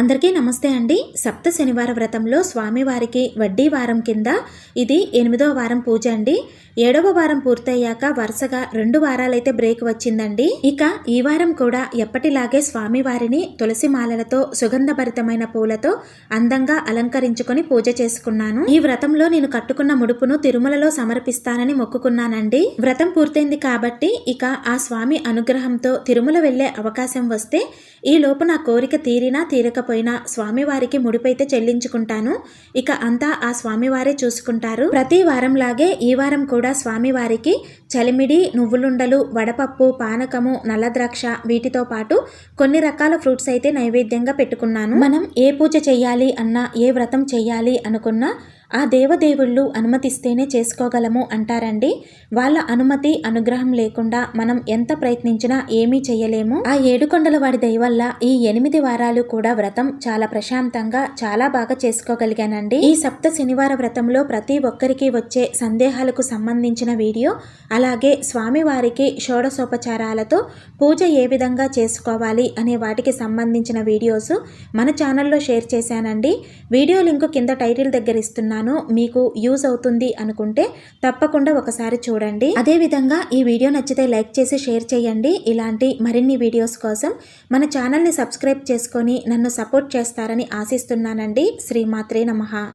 అందరికీ నమస్తే అండి. సప్త శనివార వ్రతంలో స్వామివారికి వడ్డీ వారం కింద ఇది 8వ వారం పూజ అండి. 7వ వారం పూర్తయ్యాక వరుసగా 2 వారాలైతే బ్రేక్ వచ్చిందండి. ఇక ఈ వారం కూడా ఎప్పటిలాగే స్వామివారిని తులసి మాలలతో సుగంధభరితమైన పూలతో అందంగా అలంకరించుకొని పూజ చేసుకున్నాను. ఈ వ్రతంలో నేను కట్టుకున్న ముడుపును తిరుమలలో సమర్పిస్తానని మొక్కుకున్నానండి. వ్రతం పూర్తయింది కాబట్టి ఇక ఆ స్వామి అనుగ్రహంతో తిరుమల వెళ్లే అవకాశం వస్తే ఈ లోపు నా కోరిక తీరినా తీరకపోయినా స్వామివారికి ముడిపైతే చెల్లించుకుంటాను. ఇక అంతా ఆ స్వామివారే చూసుకుంటారు. ప్రతి వారంలాగే ఈ వారం కూడా స్వామివారికి చలిమిడి, నువ్వులుండలు, వడపప్పు, పానకము, నల్ల ద్రాక్ష వీటితో పాటు కొన్ని రకాల ఫ్రూట్స్ అయితే నైవేద్యంగా పెట్టుకున్నాను. మనం ఏ పూజ చెయ్యాలి అన్నా, ఏ వ్రతం చెయ్యాలి అనుకున్నా ఆ దేవదేవుళ్ళు అనుమతిస్తేనే చేసుకోగలము అంటారండి. వాళ్ళ అనుమతి అనుగ్రహం లేకుండా మనం ఎంత ప్రయత్నించినా ఏమీ చెయ్యలేము. ఆ ఏడుకొండల వాడి దయ వల్ల ఈ 8 వారాలు కూడా వ్రతం చాలా ప్రశాంతంగా చాలా బాగా చేసుకోగలిగానండి. ఈ సప్త శనివార వ్రతంలో ప్రతి ఒక్కరికి వచ్చే సందేహాలకు సంబంధించిన వీడియో, అలాగే స్వామివారికి షోడశోపచారాలతో పూజ ఏ విధంగా చేసుకోవాలి అనే వాటికి సంబంధించిన వీడియోస్ మన ఛానల్లో షేర్ చేశానండి. వీడియో లింకు కింద టైటిల్ దగ్గర ఇస్తున్నాను. మీకు యూజ్ అవుతుంది అనుకుంటే తప్పకుండా ఒకసారి చూడండి. అదేవిధంగా ఈ వీడియో నచ్చితే లైక్ చేసి షేర్ చేయండి. ఇలాంటి మరిన్ని వీడియోస్ కోసం మన ఛానల్ని సబ్స్క్రైబ్ చేసుకొని నన్ను సపోర్ట్ చేస్తారని ఆశిస్తున్నానండి. శ్రీమాత్రే నమః.